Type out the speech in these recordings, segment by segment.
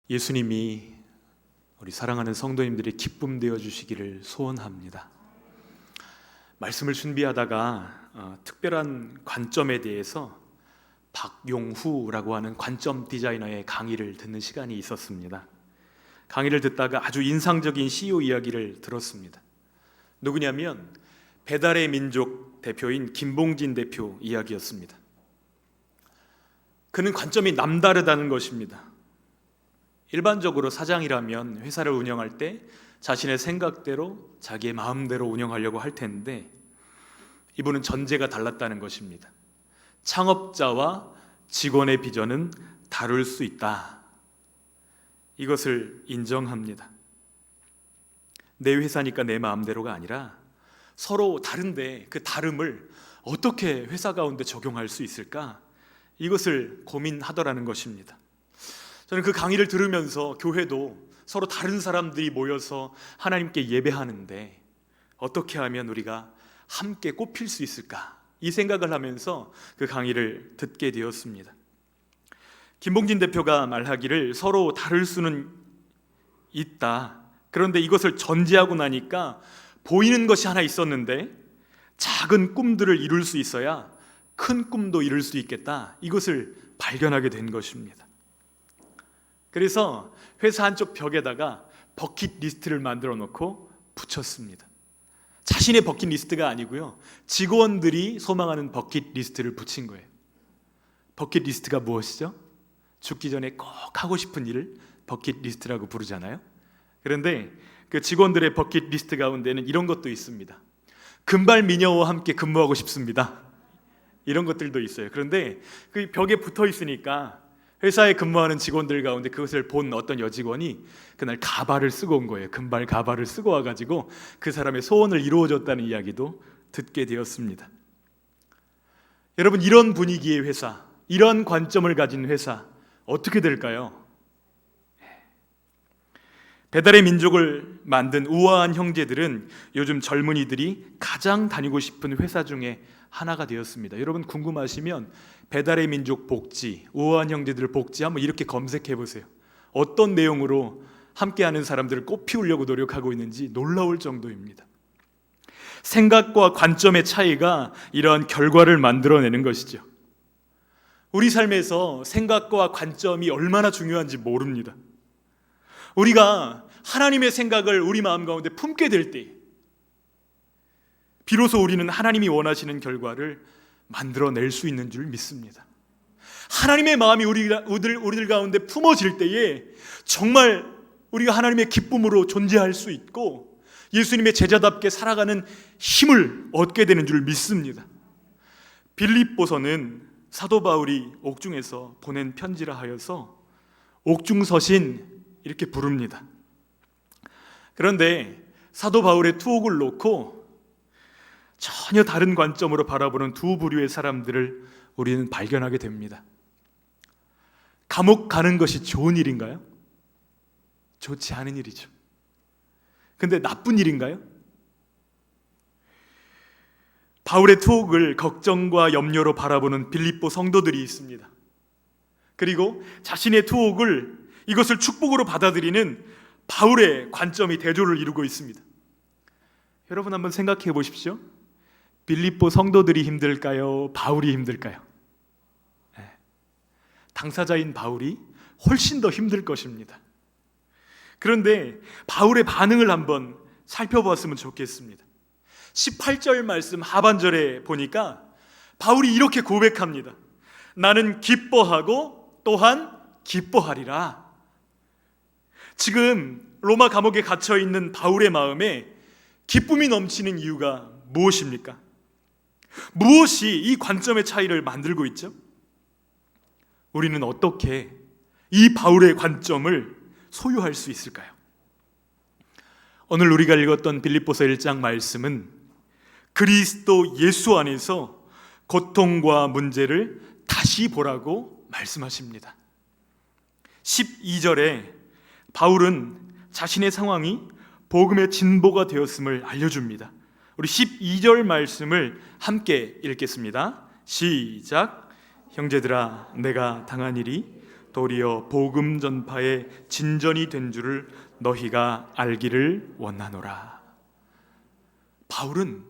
예수님이 우리 사랑하는 성도님들의 기쁨 되어 주시기를 소원합니다. 말씀을 준비하다가 특별한 관점에 대해서 박용후라고 하는 관점 디자이너의 강의를 듣는 시간이 있었습니다. 강의를 듣다가 아주 인상적인 CEO 이야기를 들었습니다. 누구냐면 배달의 민족 대표인 김봉진 대표 이야기였습니다. 그는 관점이 남다르다는 것입니다. 일반적으로 사장이라면 회사를 운영할 때 자신의 생각대로 자기의 마음대로 운영하려고 할 텐데 이분은 전제가 달랐다는 것입니다. 창업자와 직원의 비전은 다를 수 있다. 이것을 인정합니다. 내 회사니까 내 마음대로가 아니라 서로 다른데 그 다름을 어떻게 회사 가운데 적용할 수 있을까? 이것을 고민하더라는 것입니다. 저는 그 강의를 들으면서 교회도 서로 다른 사람들이 모여서 하나님께 예배하는데 어떻게 하면 우리가 함께 꼽힐 수 있을까? 이 생각을 하면서 그 강의를 듣게 되었습니다. 김봉진 대표가 말하기를 서로 다를 수는 있다. 그런데 이것을 전제하고 나니까 보이는 것이 하나 있었는데 작은 꿈들을 이룰 수 있어야 큰 꿈도 이룰 수 있겠다. 이것을 발견하게 된 것입니다. 그래서 회사 한쪽 벽에다가 버킷리스트를 만들어 놓고 붙였습니다. 자신의 버킷리스트가 아니고요, 직원들이 소망하는 버킷리스트를 붙인 거예요. 버킷리스트가 무엇이죠? 죽기 전에 꼭 하고 싶은 일을 버킷리스트라고 부르잖아요. 그런데 그 직원들의 버킷리스트 가운데는 이런 것도 있습니다. 금발 미녀와 함께 근무하고 싶습니다. 이런 것들도 있어요. 그런데 그 벽에 붙어 있으니까 회사에 근무하는 직원들 가운데 그것을 본 어떤 여직원이 그날 가발을 쓰고 온 거예요. 금발 가발을 쓰고 와가지고 그 사람의 소원을 이루어줬다는 이야기도 듣게 되었습니다. 여러분, 이런 분위기의 회사, 이런 관점을 가진 회사 어떻게 될까요? 배달의 민족을 만든 우아한 형제들은 요즘 젊은이들이 가장 다니고 싶은 회사 중에 하나가 되었습니다. 여러분 궁금하시면 배달의 민족 복지, 우아한 형제들 복지 한번 이렇게 검색해 보세요. 어떤 내용으로 함께하는 사람들을 꽃피우려고 노력하고 있는지 놀라울 정도입니다. 생각과 관점의 차이가 이러한 결과를 만들어내는 것이죠. 우리 삶에서 생각과 관점이 얼마나 중요한지 모릅니다. 우리가 하나님의 생각을 우리 마음 가운데 품게 될 때 비로소 우리는 하나님이 원하시는 결과를 만들어낼 수 있는 줄 믿습니다. 하나님의 마음이 우리들 가운데 품어질 때에 정말 우리가 하나님의 기쁨으로 존재할 수 있고 예수님의 제자답게 살아가는 힘을 얻게 되는 줄 믿습니다. 빌립보서는 사도 바울이 옥중에서 보낸 편지라 하여서 옥중서신 이렇게 부릅니다. 그런데 사도 바울의 투옥을 놓고 전혀 다른 관점으로 바라보는 두 부류의 사람들을 우리는 발견하게 됩니다. 감옥 가는 것이 좋은 일인가요? 좋지 않은 일이죠. 근데 나쁜 일인가요? 바울의 투옥을 걱정과 염려로 바라보는 빌립보 성도들이 있습니다. 그리고 자신의 투옥을 이것을 축복으로 받아들이는 바울의 관점이 대조를 이루고 있습니다. 여러분 한번 생각해 보십시오. 빌립보 성도들이 힘들까요? 바울이 힘들까요? 당사자인 바울이 훨씬 더 힘들 것입니다. 그런데 바울의 반응을 한번 살펴봤으면 좋겠습니다. 18절 말씀 하반절에 보니까 바울이 이렇게 고백합니다. 나는 기뻐하고 또한 기뻐하리라. 지금 로마 감옥에 갇혀 있는 바울의 마음에 기쁨이 넘치는 이유가 무엇입니까? 무엇이 이 관점의 차이를 만들고 있죠? 우리는 어떻게 이 바울의 관점을 소유할 수 있을까요? 오늘 우리가 읽었던 빌립보서 1장 말씀은 그리스도 예수 안에서 고통과 문제를 다시 보라고 말씀하십니다. 12절에 바울은 자신의 상황이 복음의 진보가 되었음을 알려줍니다. 우리 12절 말씀을 함께 읽겠습니다. 시작. 형제들아, 내가 당한 일이 도리어 복음 전파의 진전이 된 줄을 너희가 알기를 원하노라. 바울은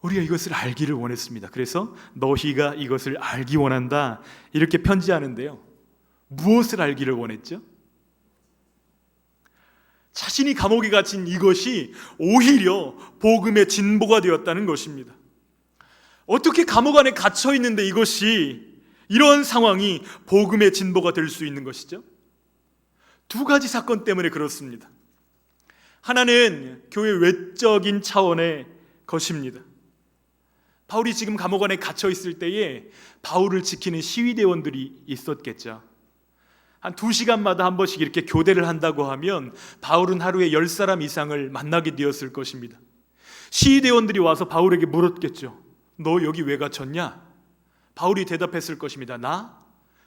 우리가 이것을 알기를 원했습니다. 그래서 너희가 이것을 알기 원한다 이렇게 편지하는데요, 무엇을 알기를 원했죠? 자신이 감옥에 갇힌 이것이 오히려 복음의 진보가 되었다는 것입니다. 어떻게 감옥 안에 갇혀 있는데 이것이, 이런 상황이 복음의 진보가 될 수 있는 것이죠? 두 가지 사건 때문에 그렇습니다. 하나는 교회 외적인 차원의 것입니다. 바울이 지금 감옥 안에 갇혀 있을 때에 바울을 지키는 시위대원들이 있었겠죠. 한 2시간마다 한 번씩 이렇게 교대를 한다고 하면 바울은 하루에 10사람 이상을 만나게 되었을 것입니다. 시위대원들이 와서 바울에게 물었겠죠. 너 여기 왜 갇혔냐? 바울이 대답했을 것입니다. 나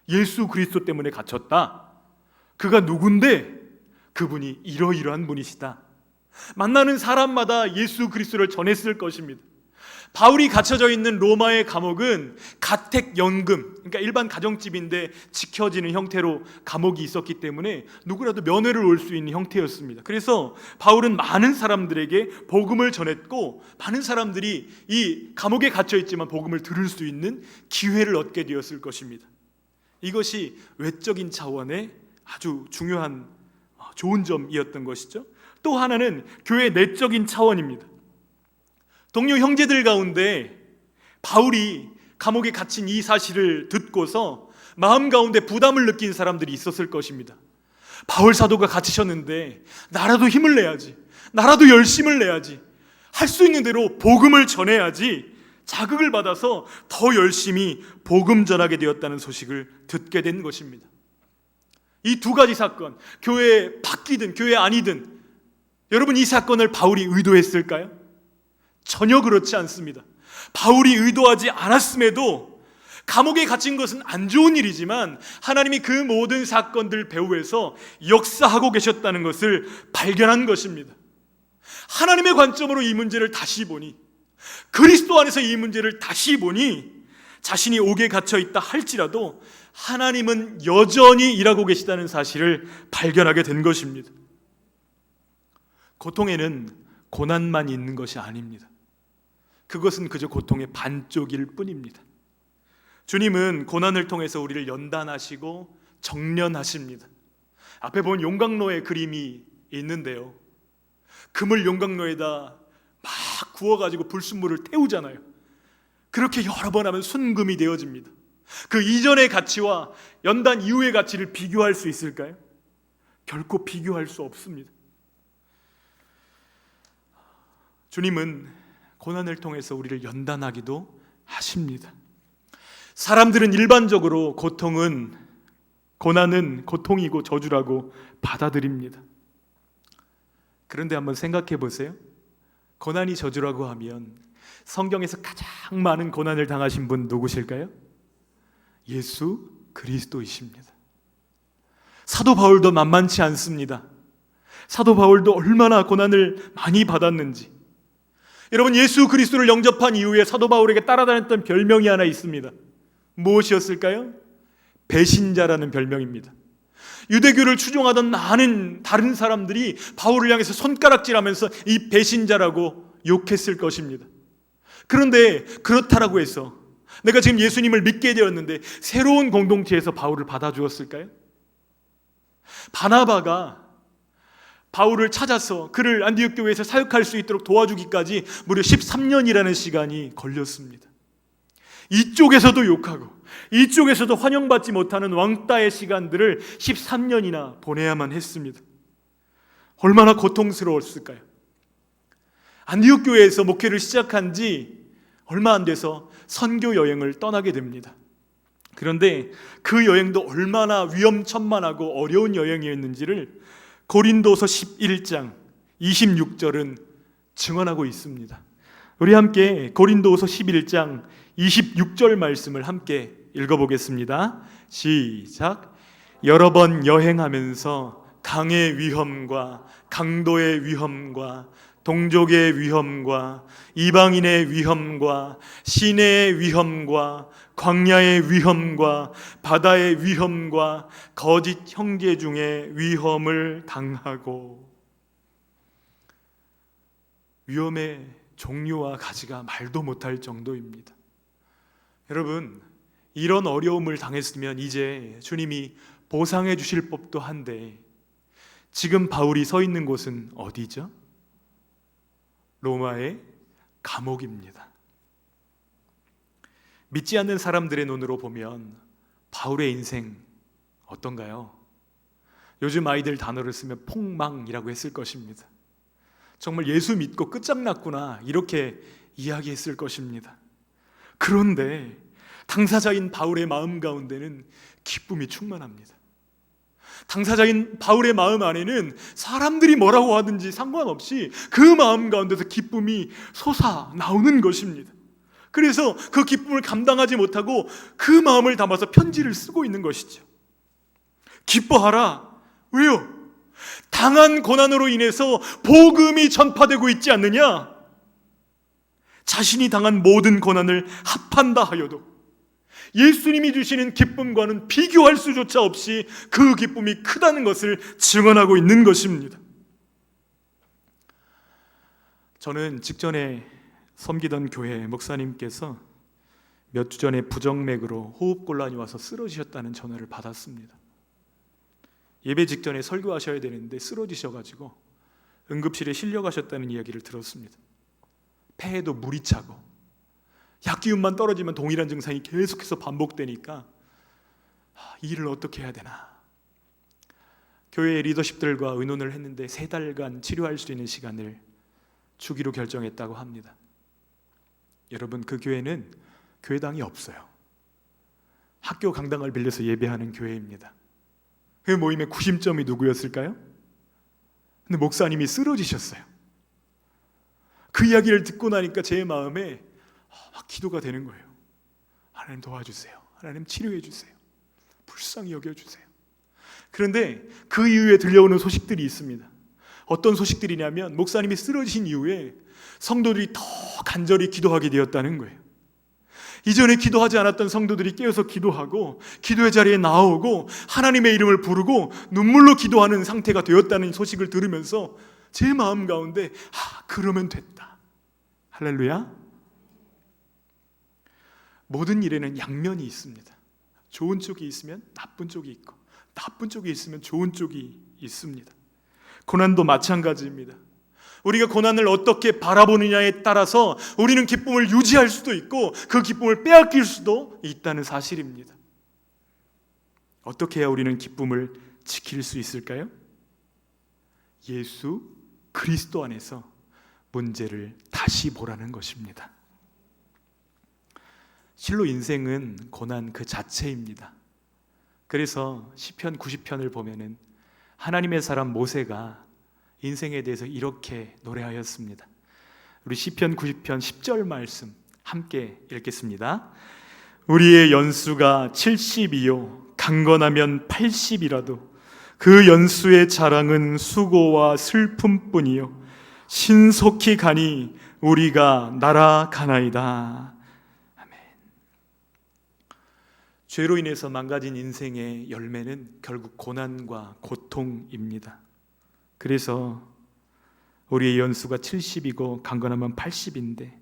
예수 그리스도 때문에 갇혔다. 그가 누군데? 그분이 이러이러한 분이시다. 만나는 사람마다 예수 그리스도를 전했을 것입니다. 바울이 갇혀져 있는 로마의 감옥은 가택연금, 그러니까 일반 가정집인데 지켜지는 형태로 감옥이 있었기 때문에 누구라도 면회를 올 수 있는 형태였습니다. 그래서 바울은 많은 사람들에게 복음을 전했고, 많은 사람들이 이 감옥에 갇혀 있지만 복음을 들을 수 있는 기회를 얻게 되었을 것입니다. 이것이 외적인 차원의 아주 중요한 좋은 점이었던 것이죠. 또 하나는 교회 내적인 차원입니다. 동료 형제들 가운데 바울이 감옥에 갇힌 이 사실을 듣고서 마음 가운데 부담을 느낀 사람들이 있었을 것입니다. 바울 사도가 갇히셨는데 나라도 힘을 내야지, 나라도 열심을 내야지, 할 수 있는 대로 복음을 전해야지, 자극을 받아서 더 열심히 복음 전하게 되었다는 소식을 듣게 된 것입니다. 이 두 가지 사건, 교회 밖이든 교회 아니든, 여러분 이 사건을 바울이 의도했을까요? 전혀 그렇지 않습니다. 바울이 의도하지 않았음에도 감옥에 갇힌 것은 안 좋은 일이지만 하나님이 그 모든 사건들 배후에서 역사하고 계셨다는 것을 발견한 것입니다. 하나님의 관점으로 이 문제를 다시 보니, 그리스도 안에서 이 문제를 다시 보니, 자신이 옥에 갇혀 있다 할지라도 하나님은 여전히 일하고 계시다는 사실을 발견하게 된 것입니다. 고통에는 고난만 있는 것이 아닙니다. 그것은 그저 고통의 반쪽일 뿐입니다. 주님은 고난을 통해서 우리를 연단하시고 정련하십니다. 앞에 본 용광로의 그림이 있는데요, 금을 용광로에다 막 구워가지고 불순물을 태우잖아요. 그렇게 여러 번 하면 순금이 되어집니다. 그 이전의 가치와 연단 이후의 가치를 비교할 수 있을까요? 결코 비교할 수 없습니다. 주님은 고난을 통해서 우리를 연단하기도 하십니다. 사람들은 일반적으로 고난은 고통이고 저주라고 받아들입니다. 그런데 한번 생각해 보세요. 고난이 저주라고 하면 성경에서 가장 많은 고난을 당하신 분 누구실까요? 예수 그리스도이십니다. 사도 바울도 만만치 않습니다. 사도 바울도 얼마나 고난을 많이 받았는지. 여러분, 예수 그리스도를 영접한 이후에 사도 바울에게 따라다녔던 별명이 하나 있습니다. 무엇이었을까요? 배신자라는 별명입니다. 유대교를 추종하던 많은 다른 사람들이 바울을 향해서 손가락질하면서 이 배신자라고 욕했을 것입니다. 그런데 그렇다라고 해서 내가 지금 예수님을 믿게 되었는데 새로운 공동체에서 바울을 받아주었을까요? 바나바가 바울을 찾아서 그를 안디옥 교회에서 사역할 수 있도록 도와주기까지 무려 13년이라는 시간이 걸렸습니다. 이쪽에서도 욕하고 이쪽에서도 환영받지 못하는 왕따의 시간들을 13년이나 보내야만 했습니다. 얼마나 고통스러웠을까요? 안디옥 교회에서 목회를 시작한 지 얼마 안 돼서 선교 여행을 떠나게 됩니다. 그런데 그 여행도 얼마나 위험천만하고 어려운 여행이었는지를 고린도서 11장 26절은 증언하고 있습니다. 우리 함께 고린도서 11장 26절 말씀을 함께 읽어보겠습니다. 시작. 여러 번 여행하면서 강의 위험과 강도의 위험과 동족의 위험과 이방인의 위험과 시내의 위험과 광야의 위험과 바다의 위험과 거짓 형제 중에 위험을 당하고, 위험의 종류와 가지가 말도 못할 정도입니다. 여러분, 이런 어려움을 당했으면 이제 주님이 보상해 주실 법도 한데, 지금 바울이 서 있는 곳은 어디죠? 로마의 감옥입니다. 믿지 않는 사람들의 눈으로 보면 바울의 인생 어떤가요? 요즘 아이들 단어를 쓰면 폭망이라고 했을 것입니다. 정말 예수 믿고 끝장났구나, 이렇게 이야기했을 것입니다. 그런데 당사자인 바울의 마음 가운데는 기쁨이 충만합니다. 당사자인 바울의 마음 안에는 사람들이 뭐라고 하든지 상관없이 그 마음 가운데서 기쁨이 솟아 나오는 것입니다. 그래서 그 기쁨을 감당하지 못하고 그 마음을 담아서 편지를 쓰고 있는 것이죠. 기뻐하라. 왜요? 당한 고난으로 인해서 복음이 전파되고 있지 않느냐? 자신이 당한 모든 고난을 합한다 하여도 예수님이 주시는 기쁨과는 비교할 수조차 없이 그 기쁨이 크다는 것을 증언하고 있는 것입니다. 저는 직전에 섬기던 교회 목사님께서 몇 주 전에 부정맥으로 호흡곤란이 와서 쓰러지셨다는 전화를 받았습니다. 예배 직전에 설교하셔야 되는데 쓰러지셔가지고 응급실에 실려가셨다는 이야기를 들었습니다. 폐에도 물이 차고 약기운만 떨어지면 동일한 증상이 계속해서 반복되니까 이 일을 어떻게 해야 되나, 교회 리더십들과 의논을 했는데 3달간 치료할 수 있는 시간을 주기로 결정했다고 합니다. 여러분, 그 교회는 교회당이 없어요. 학교 강당을 빌려서 예배하는 교회입니다. 그 모임의 구심점이 누구였을까요? 근데 목사님이 쓰러지셨어요. 그 이야기를 듣고 나니까 제 마음에 막 기도가 되는 거예요. 하나님 도와주세요. 하나님 치료해 주세요. 불쌍히 여겨주세요. 그런데 그 이후에 들려오는 소식들이 있습니다. 어떤 소식들이냐면 목사님이 쓰러지신 이후에 성도들이 더 간절히 기도하게 되었다는 거예요. 이전에 기도하지 않았던 성도들이 깨어서 기도하고 기도의 자리에 나오고 하나님의 이름을 부르고 눈물로 기도하는 상태가 되었다는 소식을 들으면서 제 마음 가운데 그러면 됐다. 할렐루야. 모든 일에는 양면이 있습니다. 좋은 쪽이 있으면 나쁜 쪽이 있고 나쁜 쪽이 있으면 좋은 쪽이 있습니다. 고난도 마찬가지입니다. 우리가 고난을 어떻게 바라보느냐에 따라서 우리는 기쁨을 유지할 수도 있고 그 기쁨을 빼앗길 수도 있다는 사실입니다. 어떻게 해야 우리는 기쁨을 지킬 수 있을까요? 예수 그리스도 안에서 문제를 다시 보라는 것입니다. 실로 인생은 고난 그 자체입니다. 그래서 시편 90편을 보면은 하나님의 사람 모세가 인생에 대해서 이렇게 노래하였습니다. 우리 시편 90편 10절 말씀 함께 읽겠습니다. 우리의 연수가 70이요 강건하면 80이라도 그 연수의 자랑은 수고와 슬픔뿐이요 신속히 가니 우리가 날아가나이다. 아멘. 죄로 인해서 망가진 인생의 열매는 결국 고난과 고통입니다. 그래서 우리의 연수가 70이고 강건하면 80인데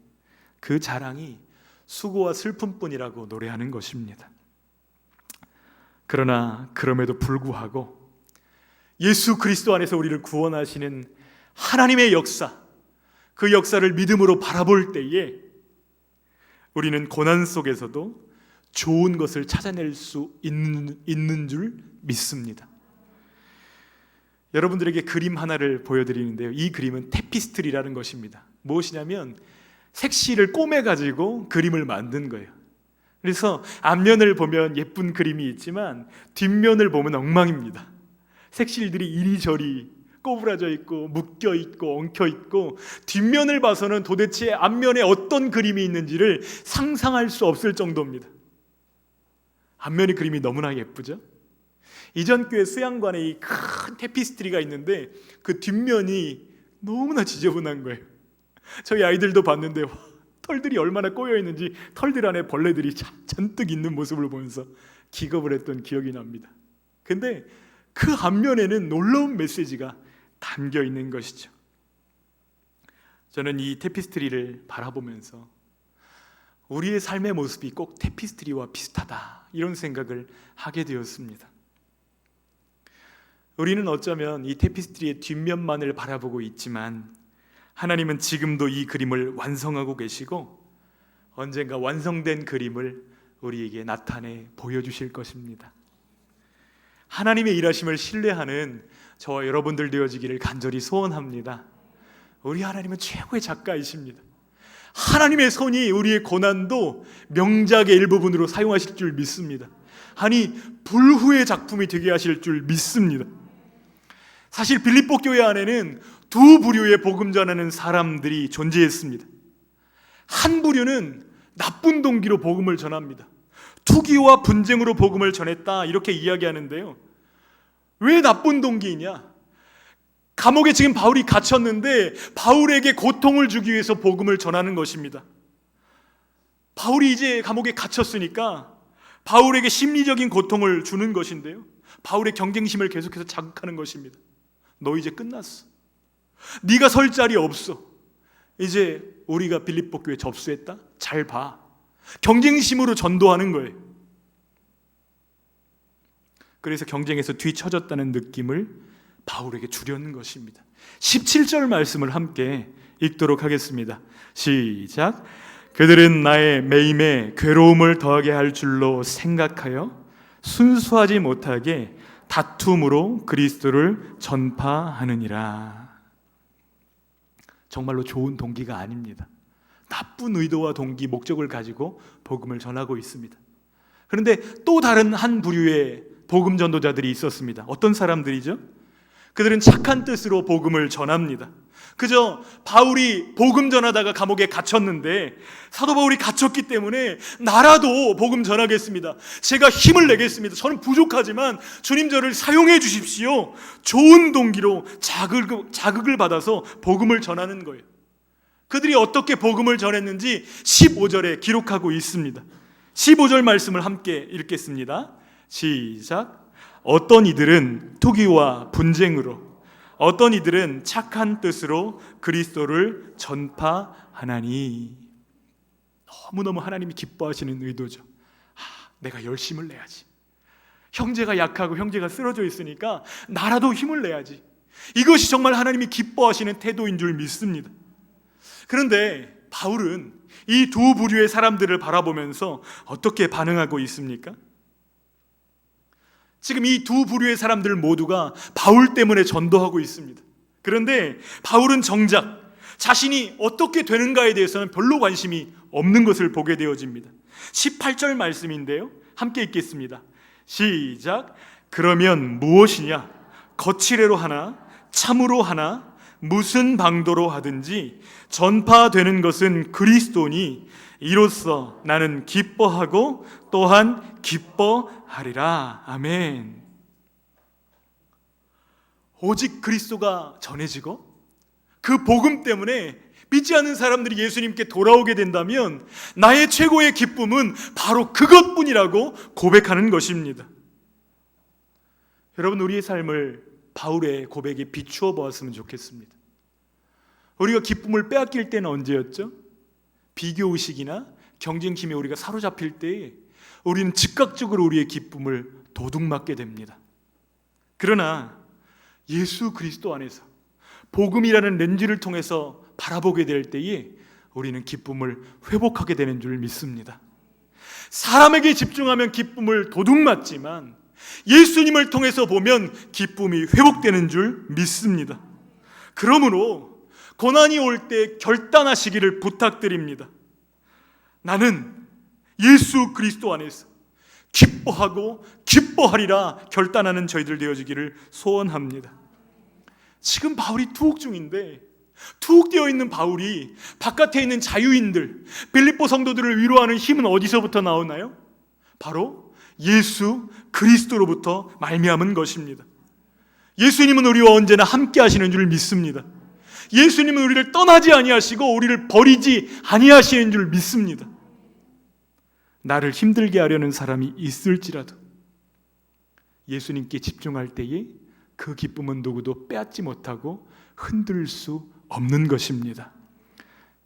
그 자랑이 수고와 슬픔뿐이라고 노래하는 것입니다. 그러나 그럼에도 불구하고 예수 그리스도 안에서 우리를 구원하시는 하나님의 역사, 그 역사를 믿음으로 바라볼 때에 우리는 고난 속에서도 좋은 것을 찾아낼 수 있는 줄 믿습니다. 여러분들에게 그림 하나를 보여드리는데요. 이 그림은 테피스트리라는 것입니다. 무엇이냐면 색실을 꼬매가지고 그림을 만든 거예요. 그래서 앞면을 보면 예쁜 그림이 있지만 뒷면을 보면 엉망입니다. 색실들이 이리저리 꼬부라져 있고 묶여 있고 엉켜 있고 뒷면을 봐서는 도대체 앞면에 어떤 그림이 있는지를 상상할 수 없을 정도입니다. 앞면의 그림이 너무나 예쁘죠? 이전 교회 수양관에 이 큰 테피스트리가 있는데 그 뒷면이 너무나 지저분한 거예요. 저희 아이들도 봤는데 털들이 얼마나 꼬여 있는지, 털들 안에 벌레들이 잔뜩 있는 모습을 보면서 기겁을 했던 기억이 납니다. 근데 그 앞면에는 놀라운 메시지가 담겨 있는 것이죠. 저는 이 테피스트리를 바라보면서 우리의 삶의 모습이 꼭 테피스트리와 비슷하다, 이런 생각을 하게 되었습니다. 우리는 어쩌면 이 테피스트리의 뒷면만을 바라보고 있지만 하나님은 지금도 이 그림을 완성하고 계시고 언젠가 완성된 그림을 우리에게 나타내 보여주실 것입니다. 하나님의 일하심을 신뢰하는 저와 여러분들 되어지기를 간절히 소원합니다. 우리 하나님은 최고의 작가이십니다. 하나님의 손이 우리의 고난도 명작의 일부분으로 사용하실 줄 믿습니다. 아니, 불후의 작품이 되게 하실 줄 믿습니다. 사실 빌립보 교회 안에는 두 부류의 복음 전하는 사람들이 존재했습니다. 한 부류는 나쁜 동기로 복음을 전합니다. 투기와 분쟁으로 복음을 전했다, 이렇게 이야기하는데요. 왜 나쁜 동기이냐? 감옥에 지금 바울이 갇혔는데 바울에게 고통을 주기 위해서 복음을 전하는 것입니다. 바울이 이제 감옥에 갇혔으니까 바울에게 심리적인 고통을 주는 것인데요, 바울의 경쟁심을 계속해서 자극하는 것입니다. 너 이제 끝났어. 네가 설 자리 없어. 이제 우리가 빌립보 교회 접수했다? 잘 봐. 경쟁심으로 전도하는 거예요. 그래서 경쟁에서 뒤처졌다는 느낌을 바울에게 주려는 것입니다. 17절 말씀을 함께 읽도록 하겠습니다. 시작. 그들은 나의 매임에 괴로움을 더하게 할 줄로 생각하여 순수하지 못하게 다툼으로 그리스도를 전파하느니라. 정말로 좋은 동기가 아닙니다. 나쁜 의도와 동기, 목적을 가지고 복음을 전하고 있습니다. 그런데 또 다른 한 부류의 복음 전도자들이 있었습니다. 어떤 사람들이죠? 그들은 착한 뜻으로 복음을 전합니다. 그저 바울이 복음 전하다가 감옥에 갇혔는데 사도 바울이 갇혔기 때문에 나라도 복음 전하겠습니다. 제가 힘을 내겠습니다. 저는 부족하지만 주님 저를 사용해 주십시오. 좋은 동기로 자극을 받아서 복음을 전하는 거예요. 그들이 어떻게 복음을 전했는지 15절에 기록하고 있습니다. 15절 말씀을 함께 읽겠습니다. 시작. 어떤 이들은 투기와 분쟁으로, 어떤 이들은 착한 뜻으로 그리스도를 전파하나니. 너무너무 하나님이 기뻐하시는 의도죠. 내가 열심을 내야지. 형제가 약하고 형제가 쓰러져 있으니까 나라도 힘을 내야지. 이것이 정말 하나님이 기뻐하시는 태도인 줄 믿습니다. 그런데 바울은 이 두 부류의 사람들을 바라보면서 어떻게 반응하고 있습니까? 지금 이 두 부류의 사람들 모두가 바울 때문에 전도하고 있습니다. 그런데 바울은 정작 자신이 어떻게 되는가에 대해서는 별로 관심이 없는 것을 보게 되어집니다. 18절 말씀인데요, 함께 읽겠습니다. 시작. 그러면 무엇이냐? 거칠애로 하나 참으로 하나 무슨 방도로 하든지 전파되는 것은 그리스도니 이로써 나는 기뻐하고 또한 기뻐하리라. 아멘. 오직 그리스도가 전해지고 그 복음 때문에 믿지 않는 사람들이 예수님께 돌아오게 된다면 나의 최고의 기쁨은 바로 그것뿐이라고 고백하는 것입니다. 여러분, 우리의 삶을 바울의 고백에 비추어 보았으면 좋겠습니다. 우리가 기쁨을 빼앗길 때는 언제였죠? 비교의식이나 경쟁심에 우리가 사로잡힐 때에 우리는 즉각적으로 우리의 기쁨을 도둑맞게 됩니다. 그러나 예수 그리스도 안에서 복음이라는 렌즈를 통해서 바라보게 될 때에 우리는 기쁨을 회복하게 되는 줄 믿습니다. 사람에게 집중하면 기쁨을 도둑맞지만 예수님을 통해서 보면 기쁨이 회복되는 줄 믿습니다. 그러므로 고난이 올 때 결단하시기를 부탁드립니다. 나는 예수 그리스도 안에서 기뻐하고 기뻐하리라 결단하는 저희들 되어지기를 소원합니다. 지금 바울이 투옥 중인데 투옥되어 있는 바울이 바깥에 있는 자유인들, 빌립보 성도들을 위로하는 힘은 어디서부터 나오나요? 바로 예수 그리스도로부터 말미암은 것입니다. 예수님은 우리와 언제나 함께 하시는 줄 믿습니다. 예수님은 우리를 떠나지 아니하시고 우리를 버리지 아니하시는 줄 믿습니다. 나를 힘들게 하려는 사람이 있을지라도 예수님께 집중할 때에 그 기쁨은 누구도 빼앗지 못하고 흔들 수 없는 것입니다.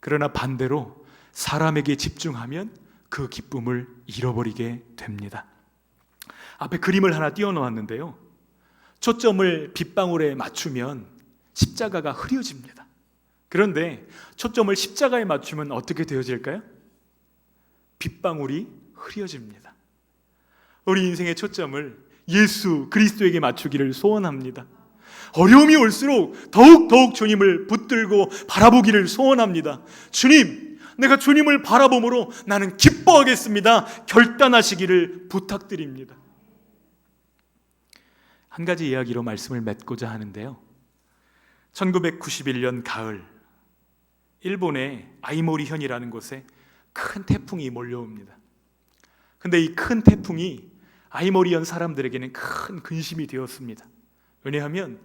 그러나 반대로 사람에게 집중하면 그 기쁨을 잃어버리게 됩니다. 앞에 그림을 하나 띄워놓았는데요, 초점을 빗방울에 맞추면 십자가가 흐려집니다. 그런데 초점을 십자가에 맞추면 어떻게 되어질까요? 빗방울이 흐려집니다. 우리 인생의 초점을 예수 그리스도에게 맞추기를 소원합니다. 어려움이 올수록 더욱 주님을 붙들고 바라보기를 소원합니다. 주님, 내가 주님을 바라봄으로 나는 기뻐하겠습니다. 결단하시기를 부탁드립니다. 한 가지 이야기로 말씀을 맺고자 하는데요, 1991년 가을, 일본의 아이모리현이라는 곳에 큰 태풍이 몰려옵니다. 근데 이 큰 태풍이 아이모리현 사람들에게는 큰 근심이 되었습니다. 왜냐하면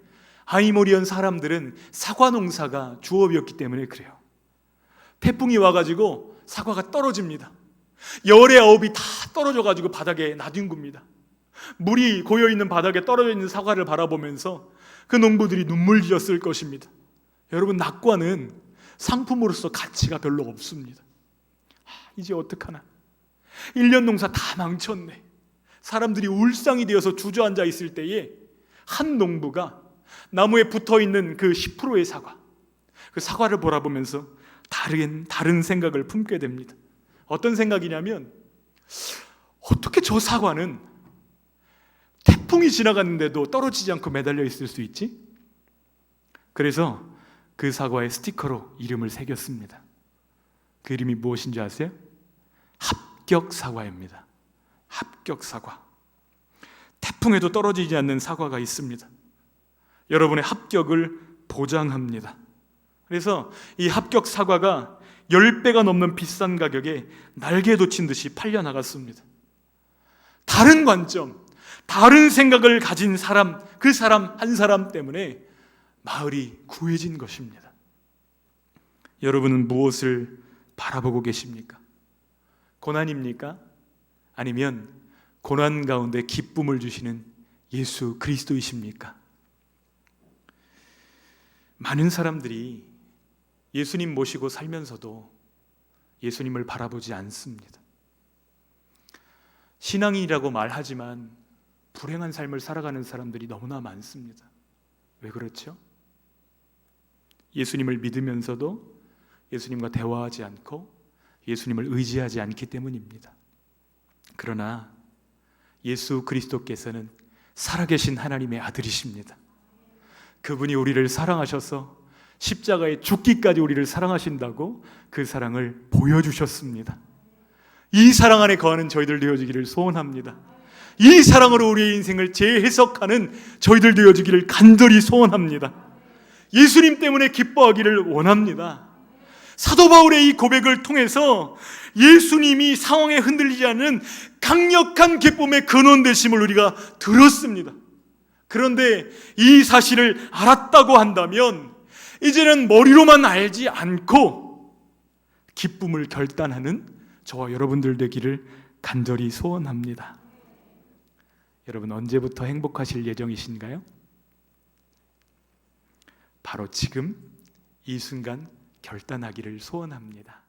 아이모리현 사람들은 사과 농사가 주업이었기 때문에 그래요. 태풍이 와가지고 사과가 떨어집니다. 열의 아홉이 다 떨어져가지고 바닥에 나뒹굽니다. 물이 고여있는 바닥에 떨어져 있는 사과를 바라보면서 그 농부들이 눈물 지었을 것입니다. 여러분, 낙과는 상품으로서 가치가 별로 없습니다. 이제 어떡하나, 1년 농사 다 망쳤네. 사람들이 울상이 되어서 주저앉아 있을 때에 한 농부가 나무에 붙어있는 그 10%의 사과, 그 사과를 바라보면서 다른 생각을 품게 됩니다. 어떤 생각이냐면, 어떻게 저 사과는 태풍이 지나갔는데도 떨어지지 않고 매달려 있을 수 있지? 그래서 그 사과에 스티커로 이름을 새겼습니다. 그 이름이 무엇인지 아세요? 합격 사과입니다. 합격 사과. 태풍에도 떨어지지 않는 사과가 있습니다. 여러분의 합격을 보장합니다. 그래서 이 합격 사과가 10배가 넘는 비싼 가격에 날개 돋친 듯이 팔려나갔습니다. 다른 관점, 다른 생각을 가진 사람, 그 사람 한 사람 때문에 마을이 구해진 것입니다. 여러분은 무엇을 바라보고 계십니까? 고난입니까? 아니면 고난 가운데 기쁨을 주시는 예수 그리스도이십니까? 많은 사람들이 예수님 모시고 살면서도 예수님을 바라보지 않습니다. 신앙인이라고 말하지만 불행한 삶을 살아가는 사람들이 너무나 많습니다. 왜 그렇죠? 예수님을 믿으면서도 예수님과 대화하지 않고 예수님을 의지하지 않기 때문입니다. 그러나 예수 그리스도께서는 살아계신 하나님의 아들이십니다. 그분이 우리를 사랑하셔서 십자가에 죽기까지 우리를 사랑하신다고 그 사랑을 보여주셨습니다. 이 사랑 안에 거하는 저희들 되어지기를 소원합니다. 이 사랑으로 우리의 인생을 재해석하는 저희들 되어지기를 간절히 소원합니다. 예수님 때문에 기뻐하기를 원합니다. 사도 바울의 이 고백을 통해서 예수님이 상황에 흔들리지 않는 강력한 기쁨의 근원 되심을 우리가 들었습니다. 그런데 이 사실을 알았다고 한다면 이제는 머리로만 알지 않고 기쁨을 결단하는 저와 여러분들 되기를 간절히 소원합니다. 여러분, 언제부터 행복하실 예정이신가요? 바로 지금 이 순간 결단하기를 소원합니다.